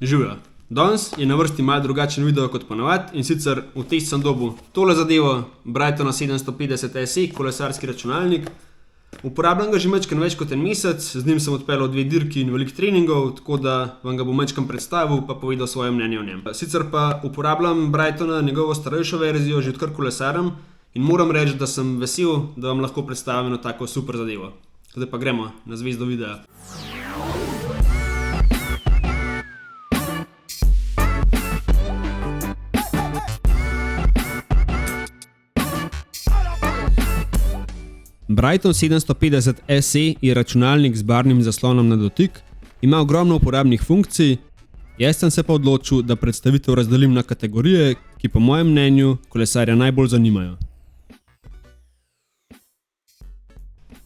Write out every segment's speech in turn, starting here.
Živjo. Danes je na vrsti malo drugačen video kot ponavadi in sicer v test sem dobil tole zadevo, Brightona 750 SE, kolesarski računalnik. Uporabljam ga že majčkeno več kot en mesec, z njim sem odpeljal 2 dirki in veliko treningov, tako da vam ga bom majčkeno predstavil pa povedal svoje mnenje o njem. Sicer pa uporabljam Brightona, njegovo starejšo verzijo, že odkar kolesarim in moram reči, da sem vesel, da vam lahko predstavim eno tako super zadevo. Zdaj pa gremo na zvezdo videa. Brighton 750 SE je računalnik z barvnim zaslonom na dotik, ima ogromno uporabnih funkcij, jaz sem se pa odločil, da predstavitev razdelim na kategorije, ki po mojem mnenju kolesarja najbolj zanimajo.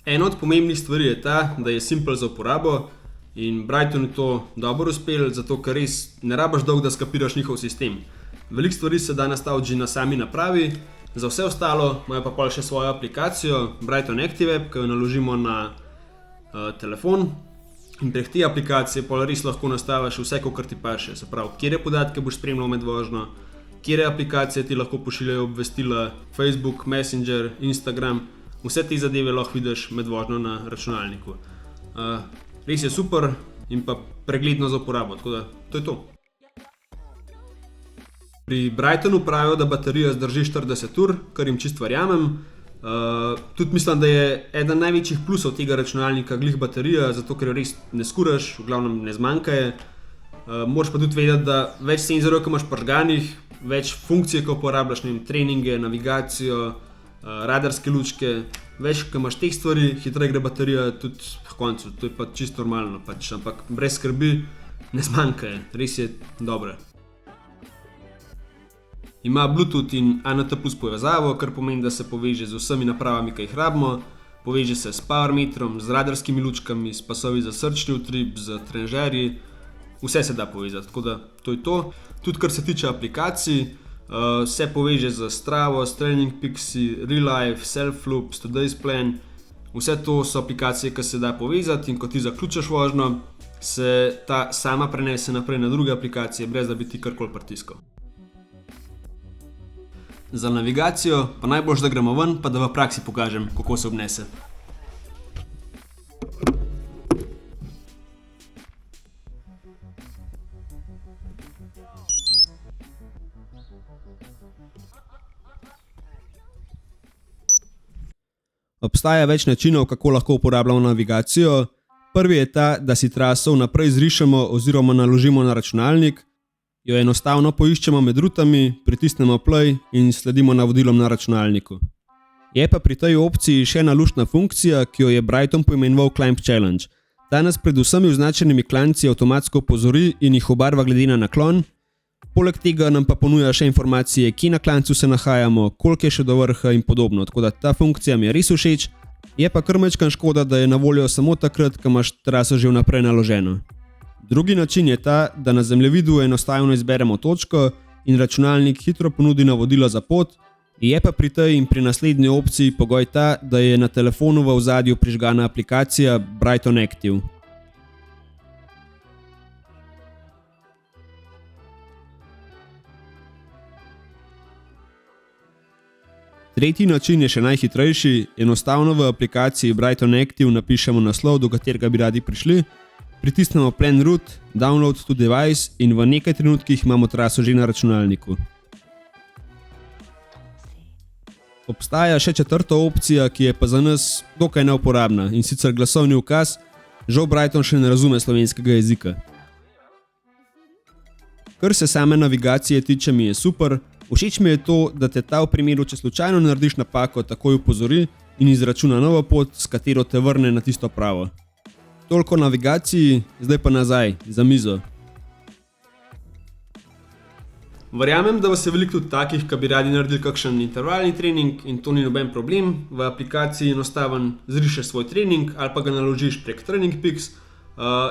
Ena od pomembnih stvari je ta, da je simpel za uporabo in Brighton je to dobro uspel, zato ker res ne rabiš dolgo, da skapiraš njihov sistem. Veliko stvari se da nastaviti že na sami napravi. Za vse ostalo imajo pa pol še svojo aplikacijo Brighton Active App, ki jo naložimo na telefon in prek te aplikacije pol res lahko nastaviš vse, kar ti paše. Se pravi, katere podatke boš spremljal med vožnjo, katere aplikacije ti lahko pošiljajo obvestila, Facebook, Messenger, Instagram, vse te zadeve lahko vidiš med vožnjo na računalniku. Res je super in pa pregledno za uporabo, tako da to je to. Pri Brightonu pravijo, da baterija zdrži 40 ur, kar jim čisto verjamem. Tudi mislim, da je eden največjih plusov tega računalnika glih baterija, zato ker jo res ne skuraš, v glavnem ne zmanjka je. Moraš pa tudi vedeti, da več senzorjev, ko imaš prižganih, več funkcije, ko uporabljaš, treninge, navigacijo, radarske lučke, več, ko imaš teh stvari, hitreje gre baterija tudi v koncu. To je pa čisto normalno, ampak brez skrbi ne zmanjka je, res je dobro. Ima Bluetooth in ANT+ povezavo, kar pomeni, da se poveže z vsemi napravami, ki jih rabimo. Poveže se s powermetrom, z radarskimi lučkami, s pasovi za srčni utrip, z trenžerji. Vse se da povezati, tako da to je to. Tudi kar se tiče aplikacij, se poveže z Stravo, s TrainingPeaks, Relive, Selfloop, Today's Plan. Vse to so aplikacije, ki se da povezati in ko ti zaključiš vožnjo, se ta sama prenese naprej na druge aplikacije, brez da bi ti karkoli pritiskal. Za navigacijo pa najboljše, da gremo ven, pa da v praksi pokažem, kako se obnese. Obstaja več načinov, kako lahko uporabljamo navigacijo. Prvi je ta, da si traso vnaprej zrišemo oziroma naložimo na računalnik, jo enostavno poiščemo med rutami, pritisnemo play in sledimo navodilom na računalniku. Je pa pri tej opciji še ena luštna funkcija, ki jo je Brighton poimenoval Climb Challenge. Ta nas pred vsemi označenimi klanci avtomatsko opozori in jih obarva glede na naklon. Poleg tega nam pa ponuja še informacije, kje na klancu se nahajamo, koliko je še do vrha in podobno, tako da ta funkcija mi je res všeč. Je pa kar majčkeno škoda, da je na voljo samo takrat, ko imaš traso že vnaprej naloženo. Drugi način je ta, da na zemljevidu enostavno izberemo točko in računalnik hitro ponudi navodila za pot, je pa pri tej in pri naslednji opciji pogoj ta, da je na telefonu v ozadju prižgana aplikacija Brighton Active. Tretji način je še najhitrejši, enostavno v aplikaciji Brighton Active napišemo naslov, do katerega bi radi prišli, pritisnemo Plan Route, Download to Device in v nekaj trenutkih imamo traso že na računalniku. Obstaja še četrta opcija, ki je pa za nas dokaj neuporabna in sicer glasovni ukaz, žal Brighton še ne razume slovenskega jezika. Kar se same navigacije tiče, mi je super, všeč mi je to, da te ta v primeru, če slučajno narediš napako, takoj opozori in izračuna novo pot, s katero te vrne na tisto pravo. Toliko o navigaciji, zdaj pa nazaj, za mizo. Verjamem, da vas je veliko tudi takih, ki bi radi naredili kakšen intervalni trening in to ni noben problem. V aplikaciji enostaven zrišeš svoj trening ali pa ga naložiš prek TrainingPeaks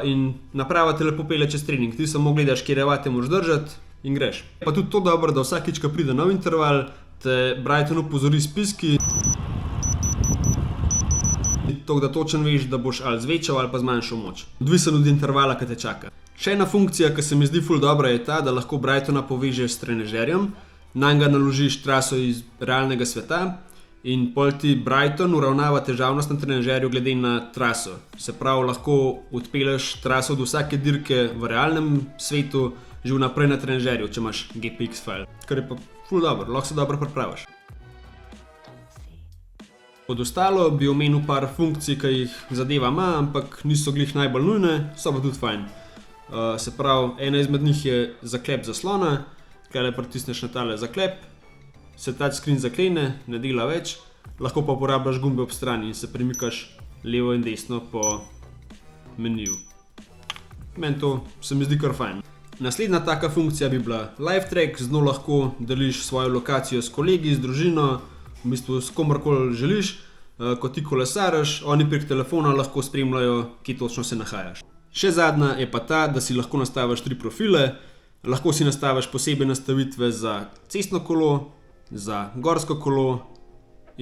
in naprava te lepo pelje čez trening. Ti samo gledaš, kje vate moraš držati in greš. Pa tudi to dobro, da vsakič, ko pride nov interval, te Brighton opozori s spiski. Tako da točno veš, da boš ali zvečal ali pa zmanjšal moč. Odvisen od intervala, ki te čaka. Še ena funkcija, ki se mi zdi ful dobra, je ta, da lahko Brightona povežeš s trenažerjem, nanj ga naložiš traso iz realnega sveta in pol ti Brighton uravnava težavnost na trenažerju glede na traso. Se pravi, lahko odpelješ traso od vsake dirke v realnem svetu že vnaprej na trenažerju, če imaš GPX file, kar je pa ful dobro, lahko se dobro pripraviš. Pod ostalo bi omenil par funkcij, ki jih zadeva ima, ampak niso glih najbolj nujne, so pa tudi fajn. Se pravi, ena izmed njih je zaklep zaslona, tukaj pritisneš na tale zaklep, se touchscreen zaklene, ne dela več, lahko pa uporabljaš gumbe ob strani in se premikaš levo in desno po meniju. Meni to se mi zdi kar fajn. Naslednja taka funkcija bi bila live track, z njo lahko deliš svojo lokacijo s kolegi, z družino, v bistvu s komorkoli želiš, ko ti kolesariš, oni prek telefona lahko spremljajo, kje točno se nahajaš. Še zadnja je pa ta, da si lahko nastaviš 3 profile, lahko si nastaviš posebej nastavitve za cestno kolo, za gorsko kolo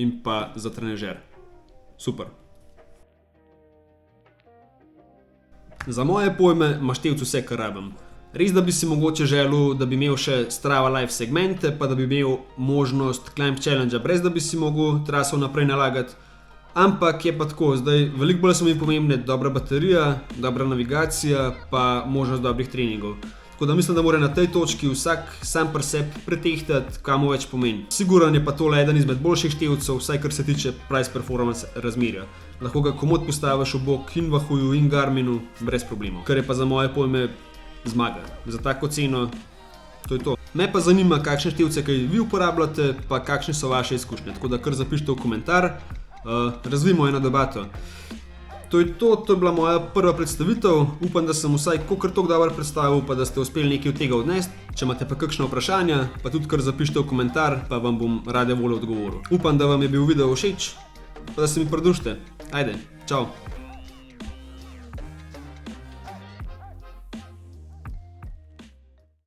in pa za trenažer. Super. Za moje pojme ima števc vse, kar rabim. Res, da bi si mogoče želel, da bi imel še Strava Live segmente, pa da bi imel možnost Climb Challenge-a, brez da bi si mogel traso naprej nalagati. Ampak je pa tako, zdaj veliko bolj so mi pomembne dobra baterija, dobra navigacija, pa možnost dobrih treningov. Tako da mislim, da mora na tej točki vsak sam pri sebi pretehtati, kaj mu več pomeni. Siguran je pa tole eden izmed boljših števcev, vsaj kar se tiče price-performance razmerja. Lahko ga komod postaviš v bok in Wahooju in Garminu brez problemov. Kar je pa za moje pojme zmaga. Za tako ceno, to je to. Me pa zanima, kakšne števce kaj vi uporabljate, pa kakšne so vaše izkušnje. Tako da kar zapišite v komentar, razvijmo eno debato. To je to, to je bila moja prva predstavitev. Upam, da sem vsaj kakor toliko dobro predstavil, pa da ste uspeli nekaj od tega odnesti. Če imate pa kakšne vprašanja, pa tudi kar zapišite v komentar, pa vam bom rade volje odgovoril. Upam, da vam je bil video všeč, pa da se mi pridružite. Ajde, čau!